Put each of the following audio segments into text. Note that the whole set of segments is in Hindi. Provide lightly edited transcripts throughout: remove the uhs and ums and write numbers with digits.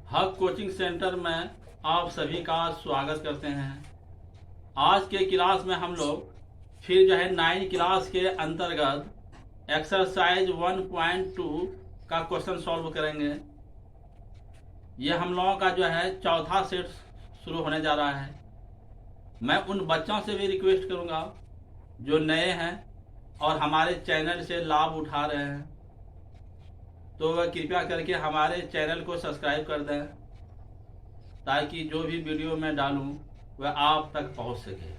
हक कोचिंग सेंटर में आप सभी का स्वागत करते हैं। आज के क्लास में हम लोग फिर 9 क्लास के अंतर्गत एक्सरसाइज 1.2 का क्वेश्चन सॉल्व करेंगे। यह हम लोगों का चौथा सेट शुरू होने जा रहा है। मैं उन बच्चों से भी रिक्वेस्ट करूंगा जो नए हैं और हमारे चैनल से लाभ उठा रहे हैं, तो वह कृपया करके हमारे चैनल को सब्सक्राइब कर दें ताकि जो भी वीडियो मैं डालूं वह आप तक पहुंच सके।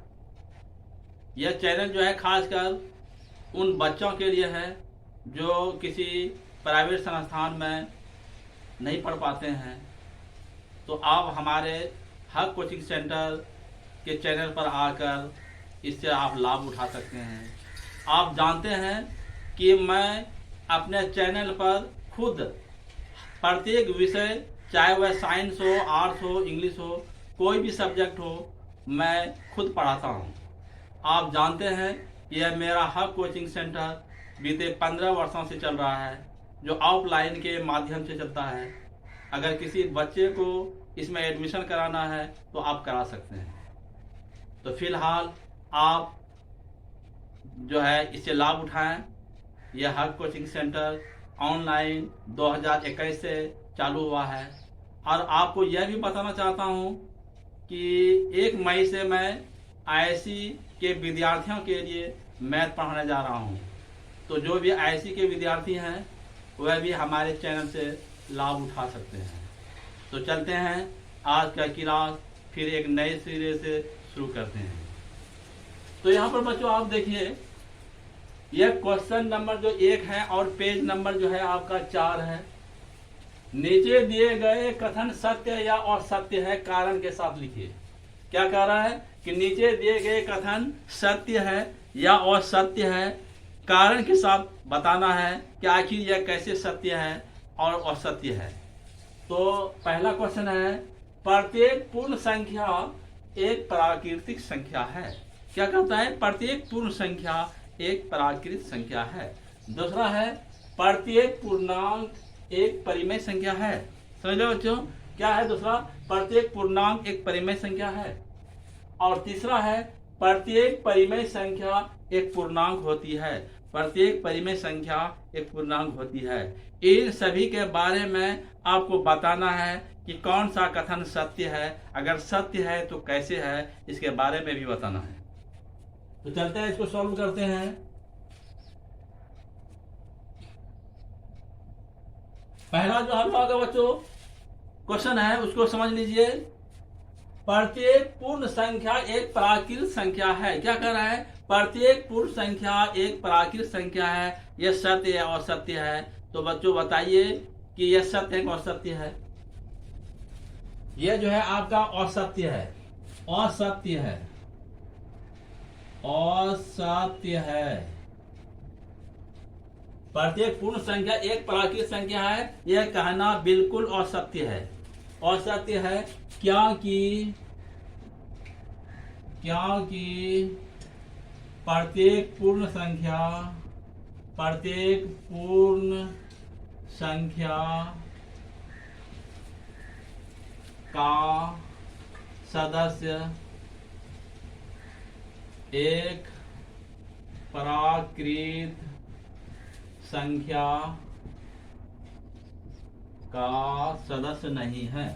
यह चैनल खासकर उन बच्चों के लिए है जो किसी प्राइवेट संस्थान में नहीं पढ़ पाते हैं, तो आप हमारे हक कोचिंग सेंटर के चैनल पर आकर इससे आप लाभ उठा सकते हैं। आप जानते हैं कि मैं अपने चैनल पर खुद प्रत्येक विषय, चाहे वह साइंस हो, आर्ट्स हो, इंग्लिश हो, कोई भी सब्जेक्ट हो, मैं खुद पढ़ाता हूँ। आप जानते हैं यह मेरा हक कोचिंग सेंटर बीते 15 वर्षों से चल रहा है, जो ऑफलाइन के माध्यम से चलता है। अगर किसी बच्चे को इसमें एडमिशन कराना है तो आप करा सकते हैं। तो फिलहाल आप इससे लाभ उठाएं। यह हक कोचिंग सेंटर ऑनलाइन 2021 से चालू हुआ है। और आपको यह भी बताना चाहता हूं कि 1 मई से मैं आईआईसी के विद्यार्थियों के लिए मैथ पढ़ाने जा रहा हूं। तो जो भी आईआईसी के विद्यार्थी हैं वह भी हमारे चैनल से लाभ उठा सकते हैं। तो चलते हैं, आज का क्लास फिर एक नए सिरे से शुरू करते हैं। तो यहाँ पर बच्चों आप देखिए, यह क्वेश्चन नंबर 1 है और पेज नंबर आपका 4 है। नीचे दिए गए कथन सत्य या असत्य है, कारण के साथ लिखिए। क्या कह रहा है कि नीचे दिए गए कथन सत्य है या असत्य है, कारण के साथ बताना है कि आखिर यह कैसे सत्य है और असत्य है। तो पहला क्वेश्चन है, प्रत्येक पूर्ण संख्या एक प्राकृतिक संख्या है। क्या कहता है? प्रत्येक पूर्ण संख्या एक प्राकृतिक संख्या है। दूसरा है, प्रत्येक पूर्णांक एक परिमेय संख्या है। समझ लो बच्चों, क्या है दूसरा? प्रत्येक पूर्णांक एक परिमेय संख्या है। और तीसरा है, प्रत्येक परिमेय संख्या एक पूर्णांक होती है। प्रत्येक परिमेय संख्या एक पूर्णांक होती है। इन सभी के बारे में आपको बताना है कि कौन सा कथन सत्य है, अगर सत्य है तो कैसे है, इसके बारे में भी बताना है। तो चलते हैं, इसको सॉल्व करते हैं। पहला जो हम लोगों का बच्चों क्वेश्चन है उसको समझ लीजिए। प्रत्येक पूर्ण संख्या एक प्राकृतिक संख्या है। क्या कह रहा है? प्रत्येक पूर्ण संख्या एक प्राकृतिक संख्या है। यह सत्य या असत्य है? तो बच्चों बताइए कि यह सत्य है कि असत्य है? यह आपका असत्य है। असत्य है, असत्य है। प्रत्येक पूर्ण संख्या एक प्राकृतिक संख्या है, यह कहना बिल्कुल असत्य है। असत्य है क्योंकि प्रत्येक पूर्ण संख्या का सदस्य एक प्राकृतिक संख्या का सदस्य नहीं है।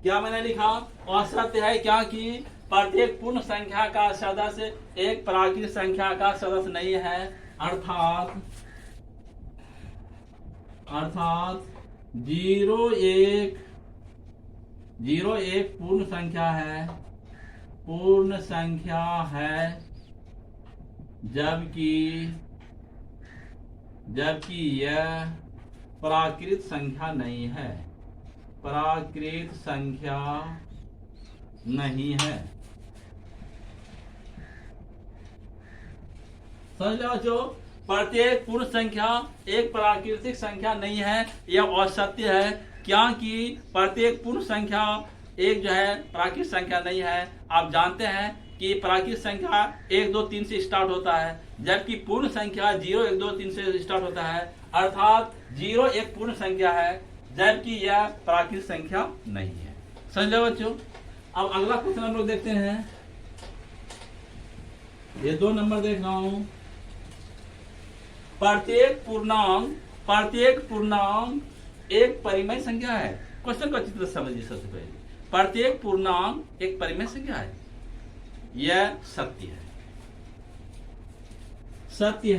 क्या मैंने लिखा? असत्य है क्योंकि प्रत्येक पूर्ण संख्या का सदस्य एक प्राकृतिक संख्या का सदस्य नहीं है। अर्थात 0 एक पूर्ण संख्या है, जबकि यह प्राकृतिक संख्या नहीं है। प्राकृतिक संख्या नहीं है। समझ लो बच्चों, प्रत्येक पूर्ण संख्या एक प्राकृतिक संख्या नहीं है, यह असत्य है क्योंकि प्रत्येक पूर्ण संख्या एक प्राकृतिक संख्या नहीं है। आप जानते हैं कि प्राकृतिक संख्या 1 2 3 से स्टार्ट होता है, जबकि पूर्ण संख्या 0 1 2 3 से स्टार्ट होता है, अर्थात 0 एक पूर्ण संख्या है, जबकि यह प्राकृतिक संख्या नहीं है। समझ लो बच्चों। अब अगला क्वेश्चन हम लोग देखते हैं। ये 2 नंबर देख रहा हूं। प्रत्येक पूर्णांक एक परिमेय संख्या है। क्वेश्चन को अच्छी तरह समझिए। सबसे पहले प्रत्येक पूर्णांक एक परिमेय संख्या है, यह सत्य है। सत्य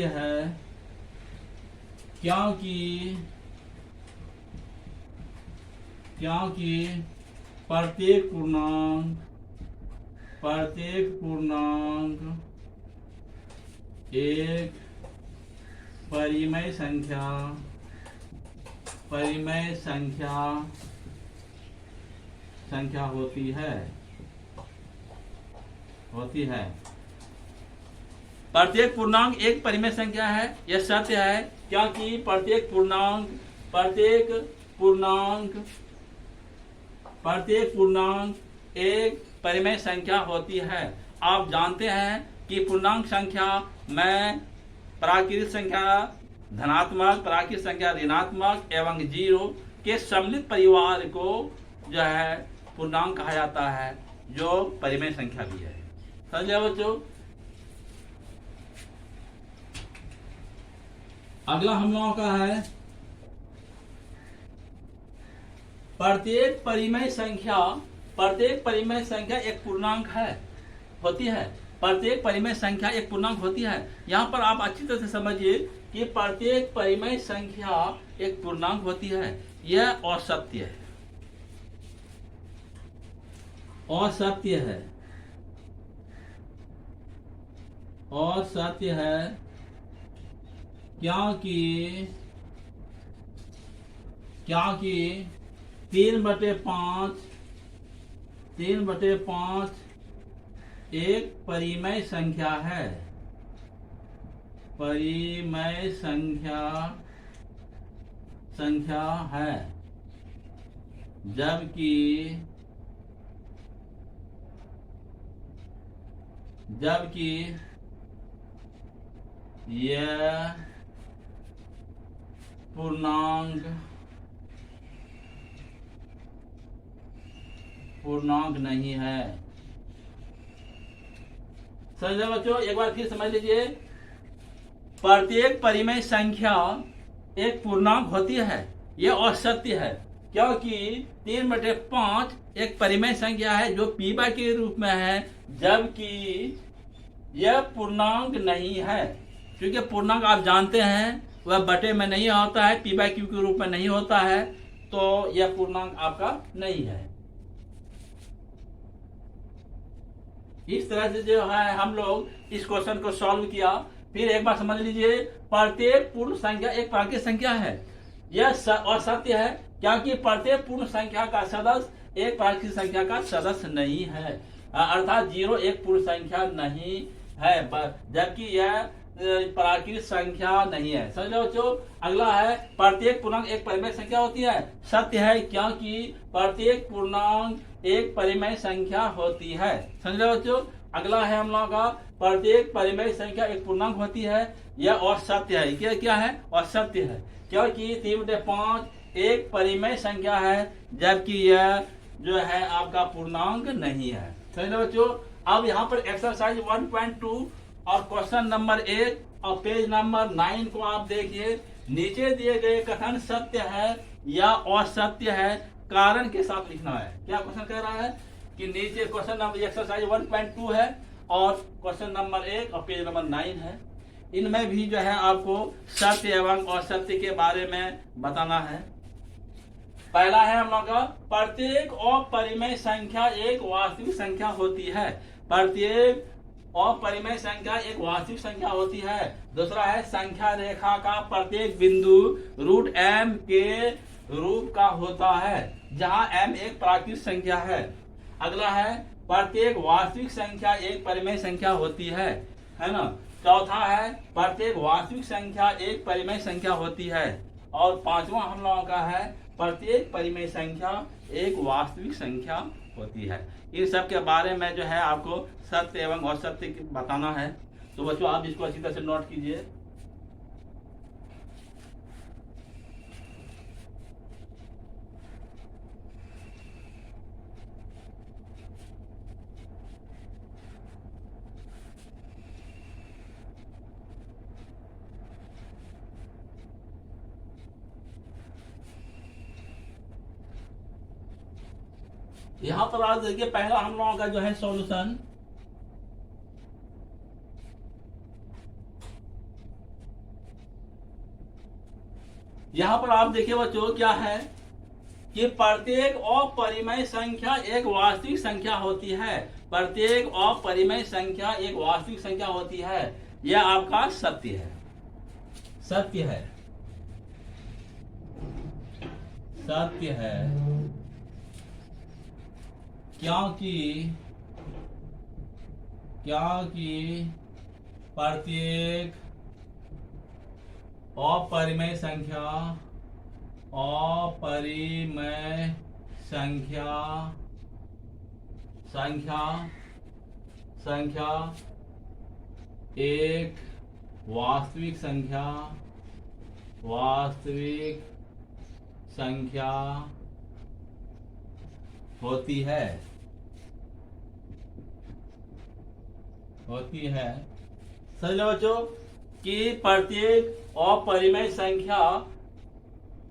है क्योंकि प्रत्येक पूर्णांक एक परिमेय संख्या होती है। प्रत्येक पूर्णांक एक परिमेय संख्या है, यह सत्य है, क्योंकि प्रत्येक पूर्णांक एक परिमेय संख्या होती है। आप जानते हैं कि पूर्णांक संख्या में प्राकृतिक संख्या धनात्मक, प्राकृतिक संख्या ऋणात्मक एवं 0 के सम्मिलित परिवार को जो है पूर्णांक कहा जाता है, जो परिमेय संख्या भी है। समझे बच्चों। अगला हम लोगों का है प्रत्येक परिमेय संख्या एक पूर्णांक होती है। प्रत्येक परिमेय संख्या एक पूर्णांक होती है। यहाँ पर आप अच्छी तरह से समझिए कि प्रत्येक परिमेय संख्या एक पूर्णांक होती है। यह असत्य है क्योंकि 3/5 एक परिमेय संख्या है। जबकि यह पूर्णांक नहीं है। समझे बच्चों। एक बार फिर समझ लीजिए। प्रत्येक परिमेय संख्या एक पूर्णांक होती है, यह असत्य है, क्योंकि 3/5 एक परिमेय संख्या है जो पीबा के रूप में है, जबकि यह पूर्णांक नहीं है। क्योंकि पूर्णांक आप जानते हैं वह बटे में नहीं होता है, पी/क्यू के रूप में नहीं होता है, तो यह पूर्णांक आपका नहीं है। इस तरह से जो है हम लोग इस क्वेश्चन को सॉल्व किया। फिर एक बार समझ लीजिए, प्रत्येक पूर्ण संख्या एक प्राकृतिक संख्या है, यह असत्य है, क्योंकि प्रत्येक पूर्ण संख्या का सदस्य एक प्राकृतिक संख्या का सदस्य नहीं है, अर्थात 0 एक पूर्ण संख्या नहीं है, जबकि यह प्राकृतिक संख्या नहीं है। समझो बच्चों। अगला है प्रत्येक पूर्णांक एक परिमेय संख्या होती है। सत्य है, क्योंकि प्रत्येक पूर्णांक एक परिमेय संख्या होती है। समझो बच्चों। अगला है हम लोगों का प्रत्येक परिमेय संख्या एक पूर्णांक होती है, यह असत्य है। क्या है? असत्य है, क्योंकि 3/5 एक परिमेय संख्या है, जबकि यह जो है आपका पूर्णांक नहीं है। समझो बच्चों। अब यहाँ पर एक्सरसाइज 1.2 और क्वेश्चन नंबर 1 और पेज नंबर 9 को आप देखिए। नीचे दिए गए कथन सत्य है या असत्य है, कारण के साथ लिखना है। क्या क्वेश्चन कह रहा है कि नीचे क्वेश्चन नंबर एक्सरसाइज 1.2 है और क्वेश्चन नंबर 1 और पेज नंबर 9 है। इनमें भी जो है आपको सत्य एवं असत्य के बारे में बताना है। पहला है हम लोग का प्रत्येक अपरिमेय संख्या एक वास्तविक संख्या होती है। प्रत्येक अपरिमेय संख्या एक वास्तविक संख्या होती है। दूसरा है संख्या रेखा का प्रत्येक बिंदु √m के रूप का होता है, जहां m एक प्राकृतिक संख्या है। अगला है प्रत्येक वास्तविक संख्या एक परिमेय संख्या होती है ना। चौथा है प्रत्येक वास्तविक संख्या एक परिमेय संख्या होती है। और पांचवा हम लोगों का है प्रत्येक परिमेय संख्या एक वास्तविक संख्या होती है। इन सब के बारे में जो है आपको सत्य एवं असत्य बताना है। तो बच्चों आप इसको अच्छी तरह से नोट कीजिए। यहां पर आज देखिए पहला हम लोगों का जो है सॉल्यूशन, यहां पर आप देखिए बच्चों क्या है कि प्रत्येक अपरिमेय संख्या एक वास्तविक संख्या होती है। प्रत्येक अपरिमेय संख्या एक वास्तविक संख्या होती है। यह आपका सत्य है, सत्य है, सत्य है। क्योंकि प्रत्येक अपरिमेय संख्या एक वास्तविक संख्या होती है, समझ लो बच्चों कि प्रत्येक अपरिमेय संख्या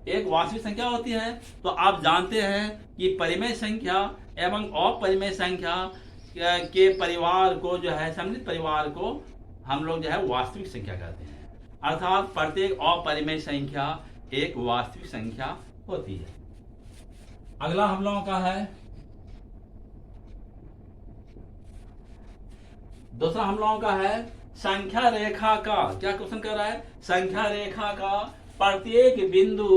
एक वास्तविक संख्या होती है। तो आप जानते हैं कि परिमेय संख्या एवं अपरिमेय संख्या के परिवार को जो है, सम्मिलित परिवार को हम लोग जो है वास्तविक संख्या कहते हैं। अर्थात प्रत्येक अपरिमेय संख्या एक वास्तविक संख्या होती है। अगला हम लोगों का है, दूसरा हम लोगों का है संख्या रेखा का। क्या क्वेश्चन कर रहा है? संख्या रेखा का प्रत्येक बिंदु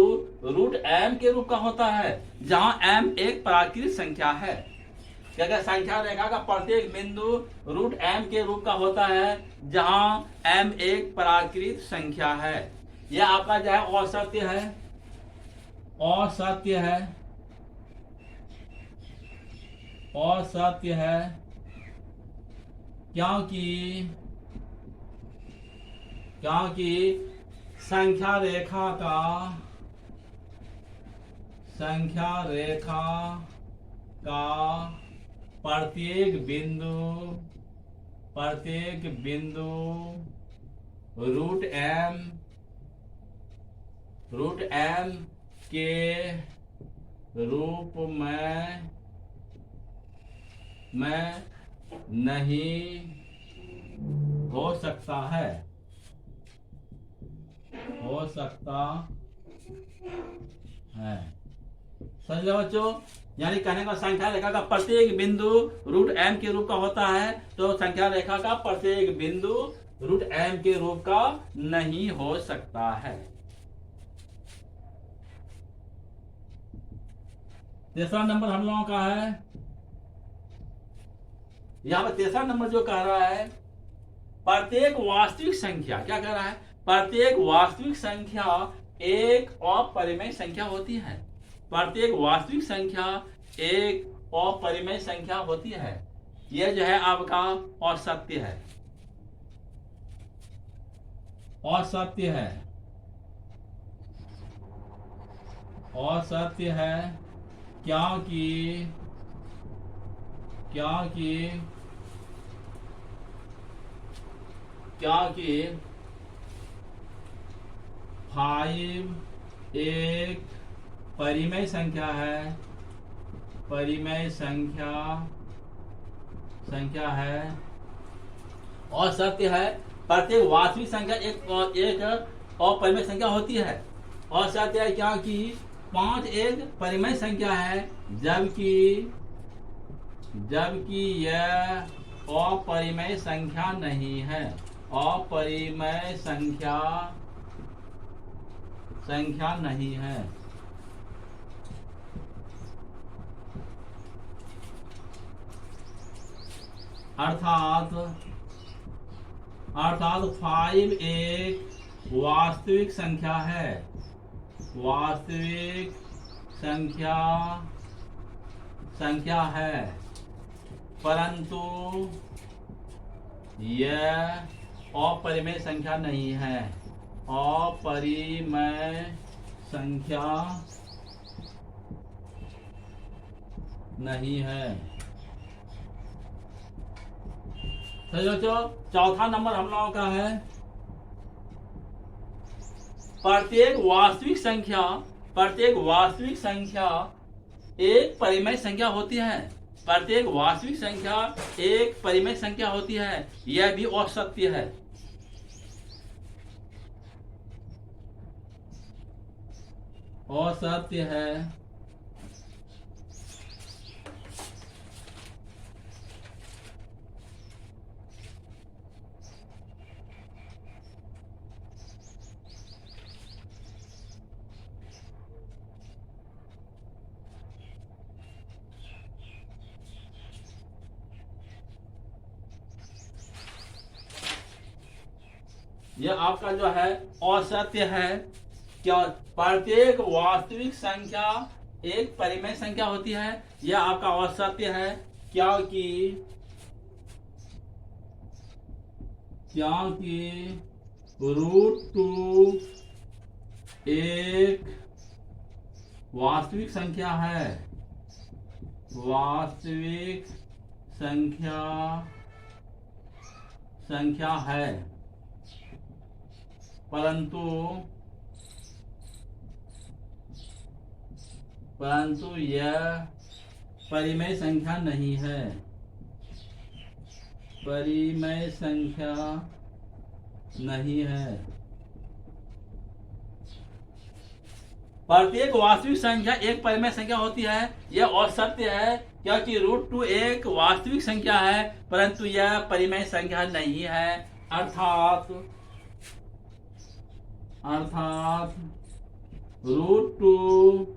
रूट m के रूप का होता है, जहां m एक प्राकृतिक संख्या है। क्या क्या? संख्या रेखा का प्रत्येक बिंदु रूट m के रूप का होता है, जहां m एक प्राकृतिक संख्या है। यह आपका जो है असत्य है, असत्य है, असत्य है। क्योंकि संख्या रेखा का प्रत्येक बिंदु रूट m के रूप में नहीं हो सकता है, समझ लो बच्चों। यानी कहने का संख्या रेखा का प्रत्येक बिंदु रूट m के रूप का होता है, तो संख्या रेखा का प्रत्येक बिंदु रूट m के रूप का नहीं हो सकता है। तीसरा नंबर हम लोगों का है, यहां पर तीसरा नंबर जो कह रहा है प्रत्येक वास्तविक संख्या, क्या कह रहा है? प्रत्येक वास्तविक संख्या एक अपरिमेय संख्या होती है। प्रत्येक वास्तविक संख्या एक अपरिमेय संख्या होती है। यह जो है आपका असत्य है, असत्य है, असत्य है। क्योंकि 5 एक परिमेय संख्या है, परिमेय संख्या है। और सत्य है प्रत्येक वास्तविक संख्या एक अपरिमेय संख्या होती है। और सत्य है क्योंकि 5 एक परिमेय संख्या है, जबकि यह अपरिमेय संख्या नहीं है, अपरिमेय संख्या नहीं है। अर्थात 5 एक वास्तविक संख्या है, वास्तविक संख्या है, परंतु यह अपरिमेय संख्या नहीं है। अपरिमेय संख्या नहीं है। तो चौथा नंबर हम लोगों का है, प्रत्येक वास्तविक संख्या एक परिमेय संख्या होती है। प्रत्येक वास्तविक संख्या एक परिमेय संख्या होती है। यह भी असत्य है। असत्य है। यह आपका जो है असत्य है। क्या प्रत्येक वास्तविक संख्या एक परिमेय संख्या होती है? यह आपका असत्य है, क्योंकि √2 एक वास्तविक संख्या है। वास्तविक संख्या है, परंतु यह परिमेय संख्या नहीं है। परिमेय संख्या नहीं है। प्रत्येक वास्तविक संख्या एक परिमेय संख्या होती है। यह असत्य है, क्योंकि √2 एक वास्तविक संख्या है, परंतु यह परिमेय संख्या नहीं है। अर्थात √2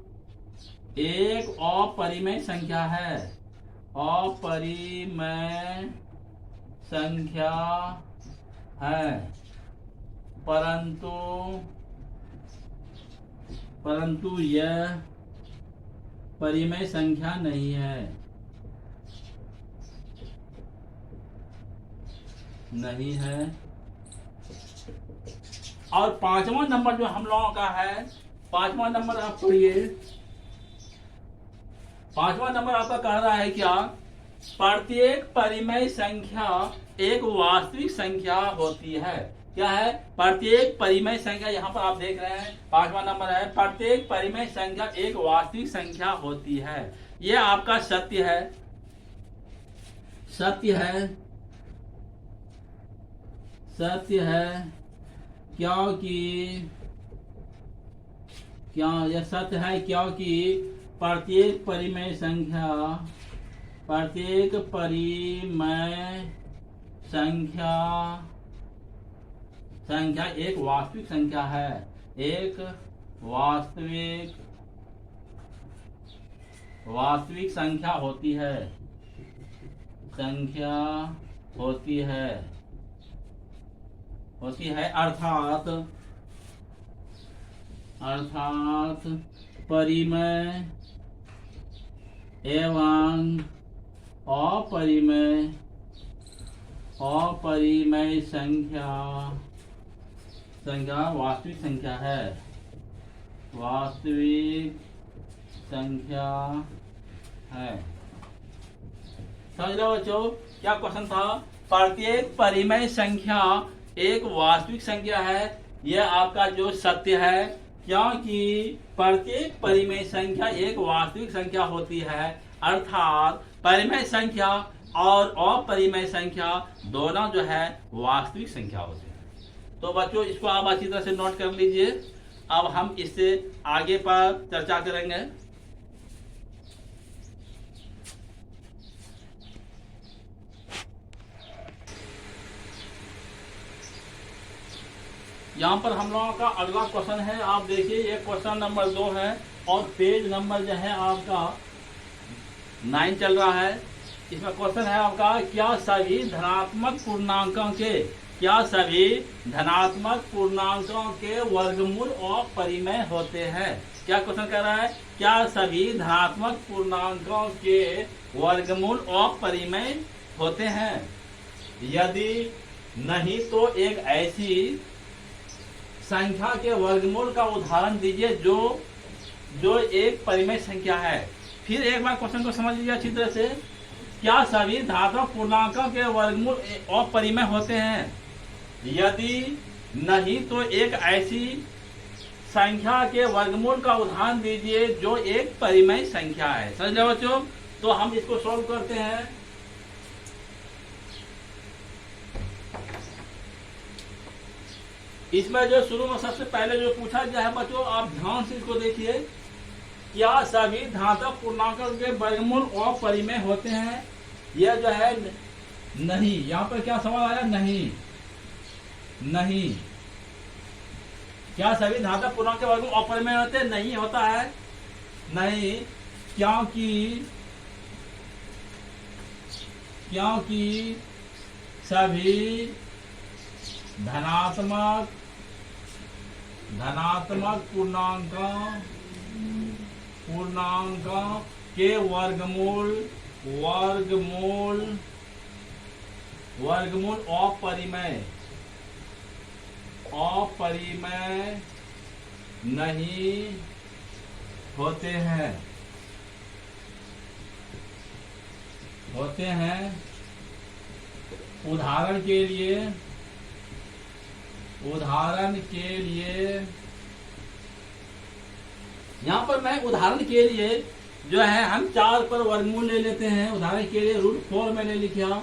एक अपरिमेय संख्या है। अपरिमेय संख्या है, परंतु यह परिमेय संख्या नहीं है। और पांचवा नंबर जो हम लोगों का है, पांचवा नंबर आप पढ़िए। पांचवा नंबर आपका कह रहा है क्या? प्रत्येक परिमेय संख्या एक वास्तविक संख्या होती है। क्या है? प्रत्येक परिमेय संख्या, यहाँ पर आप देख रहे हैं पांचवा नंबर है, प्रत्येक परिमेय संख्या एक वास्तविक संख्या होती है। यह आपका सत्य है। सत्य है, क्योंकि यह सत्य है, क्योंकि प्रत्येक परिमेय संख्या एक वास्तविक संख्या है। एक वास्तविक संख्या होती है। अर्थात परिमेय एवं अपरिमेय संख्या वास्तविक संख्या है। समझ लो बच्चों, क्या क्वेश्चन था? प्रत्येक परिमेय संख्या एक वास्तविक संख्या है। यह आपका जो सत्य है, क्योंकि प्रत्येक परिमेय संख्या एक वास्तविक संख्या होती है। अर्थात परिमेय संख्या और अपरिमेय संख्या दोनों जो है वास्तविक संख्या होती है। तो बच्चों, इसको आप अच्छी तरह से नोट कर लीजिए। अब हम इससे आगे पर चर्चा करेंगे। यहाँ पर हम लोगों का अगला क्वेश्चन है, आप देखिए, ये क्वेश्चन नंबर 2 है और पेज नंबर जो है आपका 9 चल रहा है। इसमें क्वेश्चन है आपका, क्या सभी धनात्मक पूर्णांकों के वर्गमूल अपरिमेय होते हैं? क्या क्वेश्चन कह रहा है, क्या सभी धनात्मक पूर्णांकों के वर्गमूल अपरिमेय होते हैं? यदि नहीं तो एक ऐसी संख्या के वर्गमूल का उदाहरण दीजिए जो एक परिमेय संख्या है। फिर एक बार क्वेश्चन को समझ लीजिए अच्छी तरह से, क्या सभी धनात्मक पूर्णांकों के वर्गमूल अपरिमेय होते हैं? यदि नहीं तो एक ऐसी संख्या के वर्गमूल का उदाहरण दीजिए जो एक परिमेय संख्या है। समझ लो बच्चों, तो हम इसको सॉल्व करते हैं। इसमें जो शुरू में सबसे पहले जो पूछा गया है बच्चों, आप ध्यान से इसको देखिए, क्या सभी धनात्मक पूर्णांकों के वर्गमूल अपरिमेय होते हैं? यह जो है नहीं, यहाँ पर क्या सवाल आया, नहीं। क्या सभी धनात्मक पूर्णांक के वर्गमूल अपरिमेय होते हैं? नहीं होता है, नहीं, क्योंकि सभी धनात्मक पूर्णांकों के वर्गमूल अपरिमेय नहीं होते हैं। उदाहरण के लिए यहाँ पर मैं उदाहरण के लिए जो है हम 4 पर वर्गमूल ले लेते हैं। उदाहरण के लिए √4 मैंने लिखा,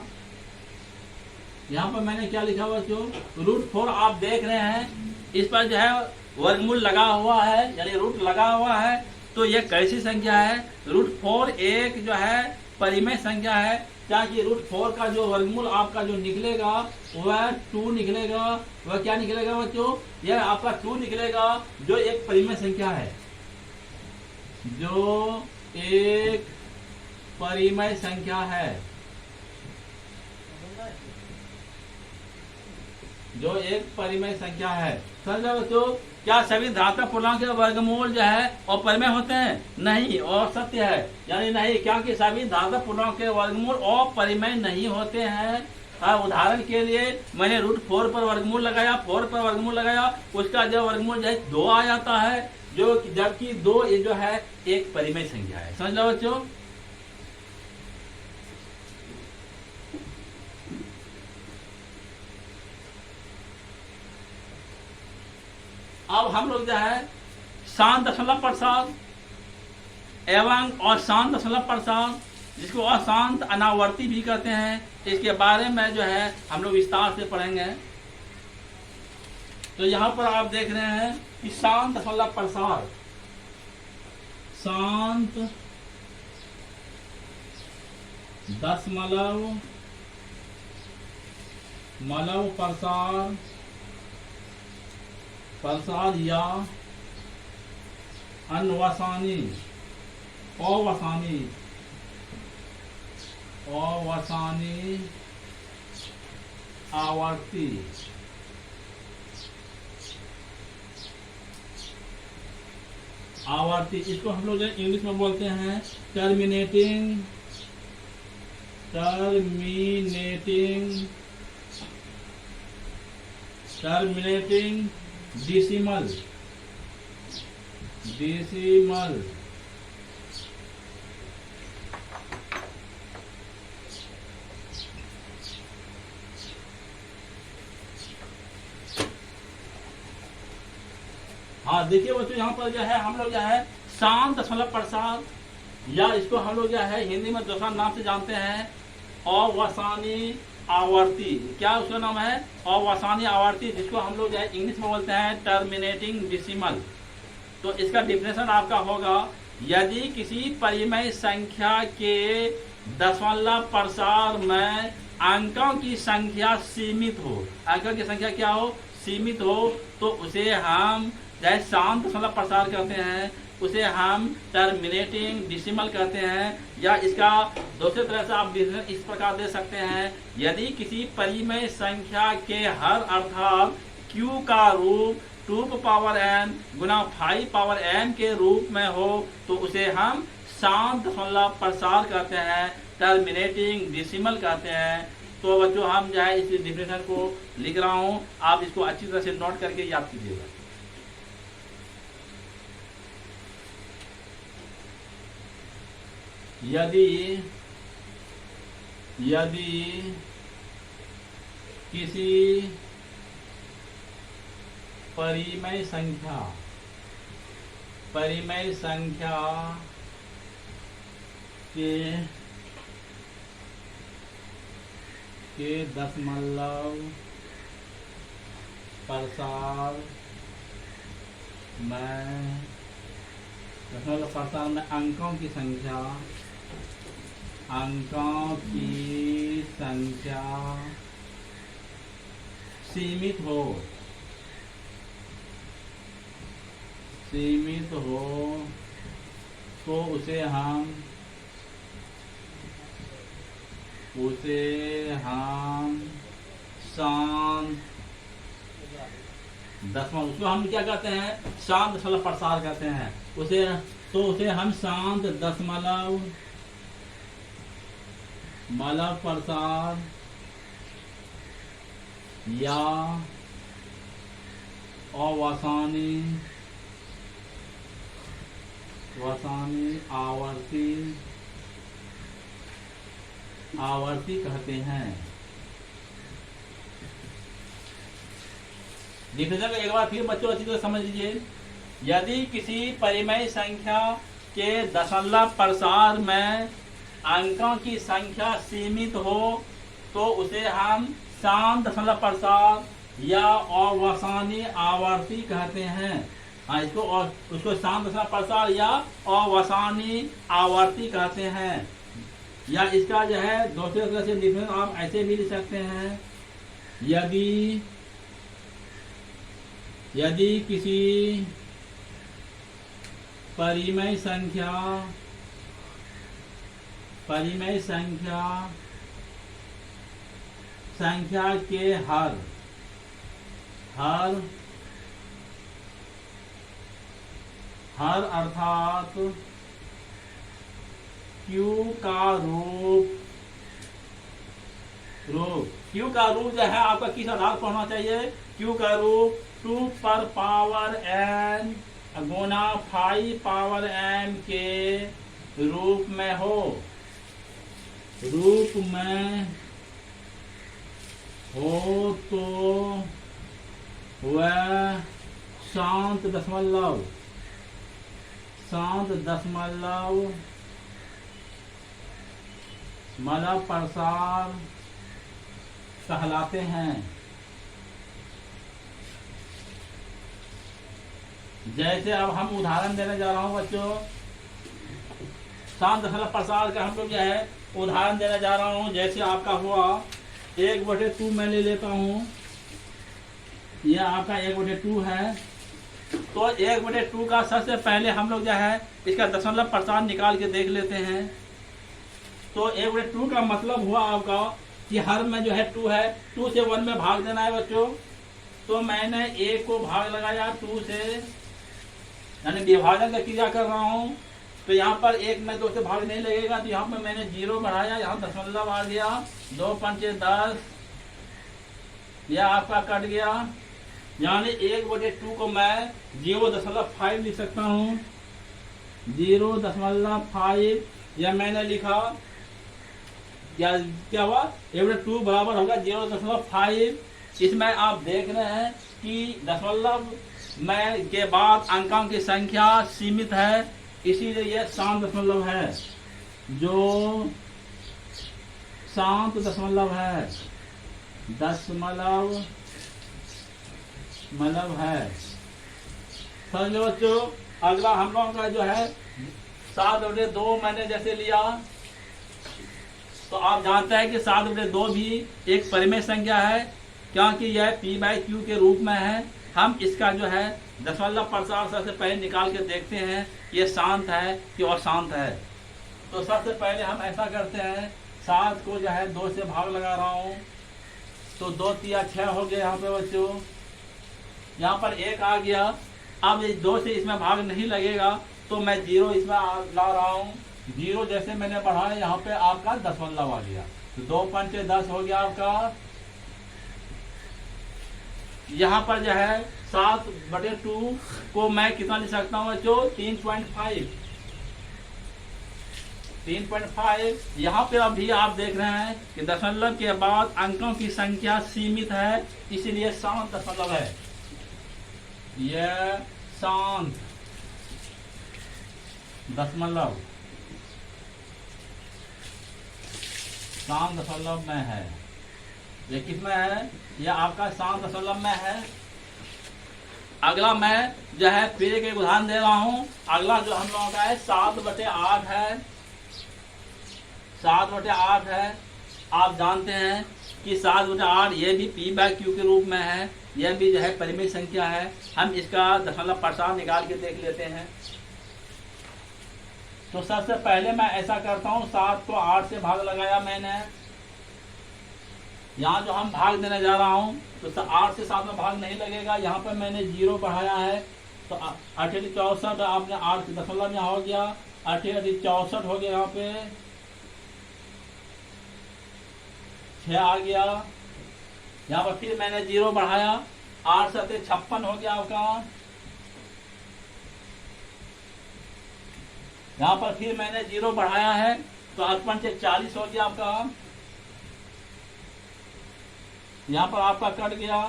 यहाँ पर मैंने क्या लिखा बच्चों, √4 आप देख रहे हैं, इस पर जो है वर्गमूल लगा हुआ है, यानी रूट लगा हुआ है। तो ये कैसी संख्या है? √4 एक जो है परिमेय संख्या है, ताकि √4 का जो वर्गमूल आपका जो निकलेगा वह 2 निकलेगा। वह क्या निकलेगा बच्चों? यह आपका 2 निकलेगा, जो एक परिमेय संख्या है, जो एक परिमेय संख्या है। समझ लो बच्चों, क्या सभी धनात्मक पूर्णांक के वर्गमूल जो है अपरिमेय होते हैं? नहीं, और सत्य है, यानी नहीं, क्योंकि सभी धनात्मक पूर्णांक के वर्गमूल अपरिमेय नहीं होते हैं। उदाहरण के लिए मैंने √4 पर वर्गमूल लगाया, 4 पर वर्गमूल लगाया, उसका जो वर्गमूल जो है 2 आ जाता है, जो जबकि 2 ये जो है एक परिमेय संख्या है। समझ लो बच्चों, अब हम लोग जो है शांत दशमलव प्रसार एवं अशांत दशमलव प्रसार, जिसको अशांत अनावर्ती भी कहते हैं, इसके बारे में जो है हम लोग विस्तार से पढ़ेंगे। तो यहाँ पर आप देख रहे हैं कि शांत दशमलव प्रसार, शांत दशमलव प्रसार या अवसानी आवर्ती इसको हम लोग इंग्लिश में बोलते हैं टर्मिनेटिंग डेसिमल। हाँ देखिए बच्चों, यहाँ पर जो है हम लोग जो है शांत दशमलव प्रसार, या इसको हम लोग जो है हिंदी में दूसरा नाम से जानते हैं अवसानी आवर्ती। क्या उसका नाम है? अवसानी आवर्ती, जिसको हम लोग जो है इंग्लिश में बोलते हैं टर्मिनेटिंग डेसिमल। तो इसका डिफिनेशन आपका होगा, यदि किसी परिमेय संख्या के दशमलव प्रसार में अंकों की संख्या सीमित हो, अंकों की संख्या क्या हो? सीमित हो, तो उसे हम चाहे शांत दशमलव प्रसार कहते हैं, उसे हम टर्मिनेटिंग डेसिमल कहते हैं। या इसका दूसरी तरह से आप इस प्रकार दे सकते हैं, यदि किसी परिमेय संख्या के हर अर्थात q का रूप 2 पावर n गुना 5 पावर n के रूप में हो तो उसे हम शांत दशमलव प्रसार कहते हैं, टर्मिनेटिंग डेसिमल कहते हैं। तो बच्चों हम जो है इस डिफिनेशन को लिख रहा हूं, आप इसको अच्छी तरह से नोट करके याद कीजिएगा। यदि किसी परिमेय संख्या के दशमलव प्रसार में अंकों की संख्या सीमित हो तो उसे हम शांत दशमलव, उसको हम क्या कहते हैं, शांत दशमलव प्रसार कहते हैं उसे हम शांत दशमलव प्रसार या अवसानी आवर्ती कहते हैं। डिफिनेशन को एक बार फिर बच्चों अच्छी तरह समझ लीजिए। यदि किसी परिमेय संख्या के दशमलव प्रसार में अंकों की संख्या सीमित हो तो उसे हम शांत दशमलव प्रसार या अवसानी आवर्ती कहते हैं। हाँ, उसको शांत दशमलव प्रसार या अवसानी आवर्ती कहते हैं। या इसका जो है दूसरे तरह से डिफरेंस आप ऐसे भी लिख सकते हैं। यदि किसी परिमेय संख्या के हर अर्थात Q का रूप जो है आपका किस आधार पर होना चाहिए, Q का रूप 2 पर पावर n गुना 5 पावर m के रूप में हो तो वह शांत दशमलव प्रसार कहलाते हैं। जैसे अब हम उदाहरण देने जा रहा हूं बच्चों, शांत दशमलव प्रसार का हम लोग जो है उदाहरण देने जा रहा हूं। जैसे आपका हुआ 1/2 मैं ले लेता हूं, यह आपका 1/2 है। तो 1/2 का सबसे पहले हम लोग जो है इसका दशमलव प्रसार निकाल के देख लेते हैं। तो 1/2 का मतलब हुआ आपका कि हर में जो है 2 है, 2 से 1 में भाग देना है बच्चों। तो मैंने 1 को भाग लगाया 2 से, यानी विभाजन का क्रिया कर रहा हूं। तो यहाँ पर 1 में 2 से भाग नहीं लगेगा, तो यहाँ पर मैंने 0 बढ़ाया, यहाँ दशमलव आ गया, 2 पंचे 10, यह आपका कट गया। यानी 1/2 को मैं 0.5 लिख सकता हूँ, 0.5। यह मैंने लिखा, क्या हुआ, 1/2 बराबर होगा 0.5। इसमें आप देख रहे हैं कि दशमलव में के बाद अंकों की संख्या सीमित है, इसीलिए यह शांत दशमलव है, जो शांत दशमलव है, समझ लो बच्चों। अगला हम लोगों का जो है 7/2 मैंने जैसे लिया, तो आप जानते हैं कि 7/2 भी एक परिमेय संख्या है, क्योंकि यह p/q के रूप में है। हम इसका जो है दशमलव प्रसार सबसे पहले निकाल के देखते हैं ये शांत है कि अशांत है। तो सबसे पहले हम ऐसा करते हैं, 7 को जो है 2 से भाग लगा रहा हूँ, तो 2 × 6 हो गया यहाँ पे बच्चों। यहाँ पर 1 आ गया। अब ये 2 से इसमें भाग नहीं लगेगा तो मैं 0 इसमें ला रहा हूँ। 0 जैसे मैंने बढ़ाया यहाँ पे आपका दशमलव आ गया, तो 2 पंचे 10 हो गया आपका। यहाँ पर जो है 7/2 को मैं कितना लिख सकता हूँ बच्चों? 3.5। 3.5। यहाँ पे अभी आप देख रहे हैं कि दशमलव के बाद अंकों की संख्या सीमित है, इसलिए शांत दशमलव है। यह शांत दशमलव, शांत दशमलव में है। ये किसमें है? यह आपका शांत दशमलव में है। अगला मैं जो है फिर एक उदाहरण दे रहा हूं। अगला जो हम लोगों का है 7/8 है। 7/8 है। आप जानते हैं कि 7/8 ये भी P/Q के रूप में है। यह भी जो है परिमेय संख्या है। हम इसका दशमलव प्रसार निकाल के देख लेते हैं। तो सबसे पहले मैं ऐसा करता हूं, 7 को 8 से भाग लगाया मैंने। यहाँ जो हम भाग देने जा रहा हूँ तो 8 से 7 में भाग नहीं लगेगा। यहाँ पर मैंने 0 बढ़ाया है तो 8 64 आपने 8 दशमलव यहाँ हो गया। 8 64 हो गया। यहाँ पे 6 आ गया। यहाँ पर फिर मैंने 0 बढ़ाया, 8 से 56 हो गया आपका। यहाँ पर फिर मैंने 0 बढ़ाया है तो 8 से 40 हो गया आपका। यहाँ पर आपका कट गया।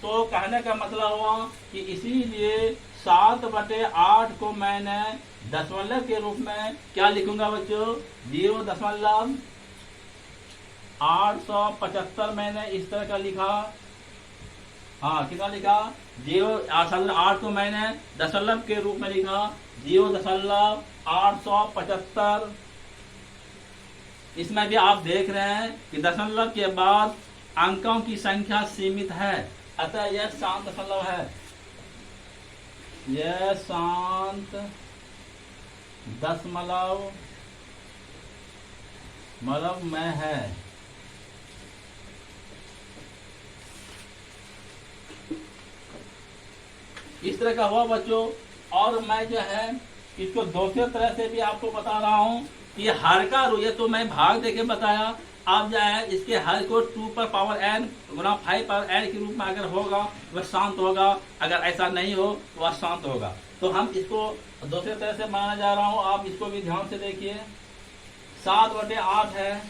तो कहने का मतलब हुआ कि इसीलिए 7/8 को मैंने दशमलव के रूप में क्या लिखूंगा बच्चों? 0.875 मैंने इस तरह का लिखा। हाँ, कितना लिखा? 0.8 को मैंने दशमलव के रूप में लिखा 0.875। इसमें भी आप देख रहे हैं कि दशमलव के बाद अंकों की संख्या सीमित है, अतः यह शांत दशमलव है। यह शांत दशमलव में है। इस तरह का हुआ बच्चों। और मैं जो है इसको दूसरे तरह से भी आपको बता रहा हूं कि हर का रू, ये तो मैं भाग देके बताया। आप जो है इसके हर को 2n गुना 5n के रूप में अगर होगा वह शांत होगा, अगर ऐसा नहीं हो तो वह शांत होगा। तो हम इसको दूसरे तरह से माना जा रहा हूं, आप इसको भी ध्यान से देखिए। 7/8 है।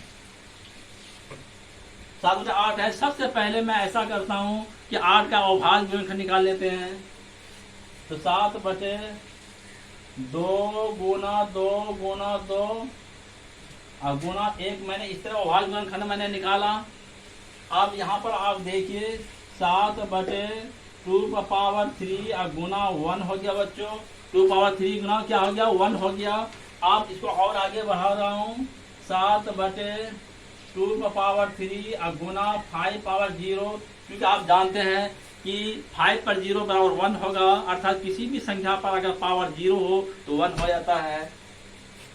7/8 है। सबसे पहले मैं ऐसा करता हूं कि 8 का अवभाज्य गुणनखंड निकाल लेते हैं। तो 7/2 गुना 2 गुना 2 और गुना 1 मैंने इस तरह अवभाज्य गुणनखंड मैंने निकाला। अब यहाँ पर आप देखिए 7/2 और गुना 1 हो गया बच्चों। 2 गुना क्या हो गया? 1 हो गया। आप इसको और आगे बढ़ा रहा हूँ। 7/2 और गुना 5/0, क्योंकि आप जानते हैं कि 5 पर 0 बराबर 1 होगा, अर्थात किसी भी संख्या पर अगर पावर 0 हो तो 1 हो जाता है।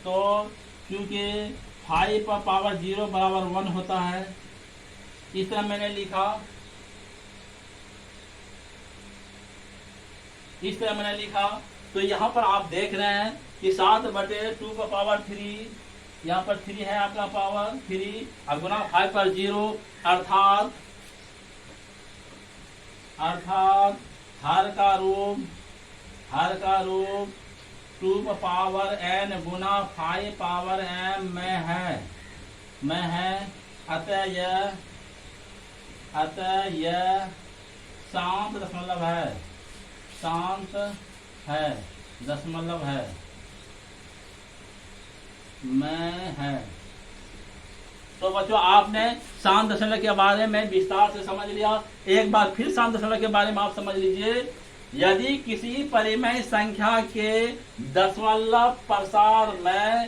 तो क्योंकि 5 पर पावर 0 बराबर 1 होता है, इस तरह मैंने लिखा। इस तरह मैंने लिखा। तो यहाँ पर आप देख रहे हैं कि 7/2 यहाँ पर 3 है आपका पावर 3 और गुना 5 पर 0, अर्थात हर का रूप 2n गुना 5m में है। अतः यह शांत दशमलव है। शांत है दशमलव है में है। तो बच्चों आपने शांत दशमलव के बारे में विस्तार से समझ लिया। एक बार फिर शांत दशमलव के बारे में आप समझ लीजिए। यदि किसी परिमेय संख्या के दशमलव प्रसार में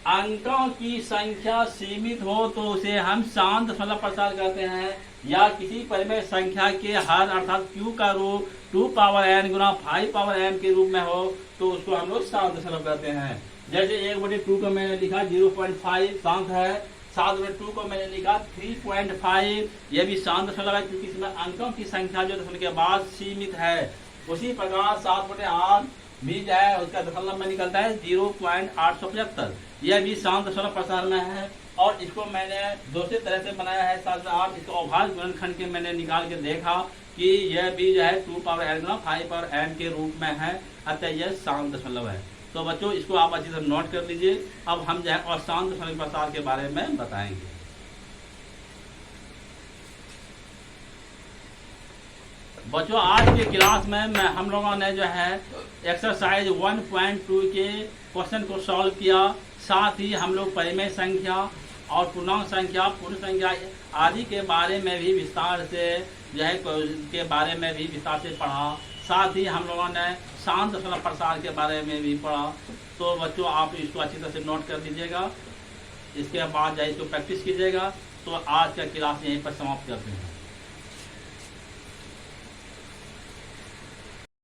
अंकों की संख्या सीमित हो तो उसे हम शांत दशमलव प्रसार कहते हैं। या किसी परिमेय संख्या के हर अर्थात q का रूप 2n गुना 5m के रूप में हो तो उसको हम लोग शांत दशमलव कहते हैं। जैसे 1/2 को मैंने लिखा 0.5 शांत है। 7/2 को मैंने लिखा 3.5, यह भी शांत दशमलव है क्योंकि इसमें अंकों की संख्या जो दशमलव के बाद सीमित है। उसी प्रकार 7/8 भी जो है उसका दशमलव में निकलता है 0.875, यह भी शांत दशमलव प्रसार में है। और इसको मैंने दूसरी तरह से बनाया है 7/8, इसको अभाज्य गुणनखंड के मैंने निकाल के देखा कि यह भी जो है 2n 5n के रूप में है, अतः यह शांत दशमलव है। तो बच्चों इसको आप अच्छी तरह नोट कर लीजिए। अब हम जो है अशांत दशमलव प्रसार के बारे में बताएंगे। बच्चों आज के क्लास में हम लोगों ने जो है एक्सरसाइज 1.2 के क्वेश्चन को सॉल्व किया। साथ ही हम लोग परिमेय संख्या और पूर्णांक संख्या, पूर्ण संख्या आदि के बारे में भी विस्तार से जो है के बारे में भी विस्तार से पढ़ा। साथ ही हम लोगों ने शांत दशमलव प्रसार के बारे में भी पढ़ा। तो बच्चों आप इसको अच्छी तरह से नोट कर लीजिएगा, इसके बाद जो है इसको प्रैक्टिस कीजिएगा। तो आज का क्लास यहीं पर समाप्त करते हैं।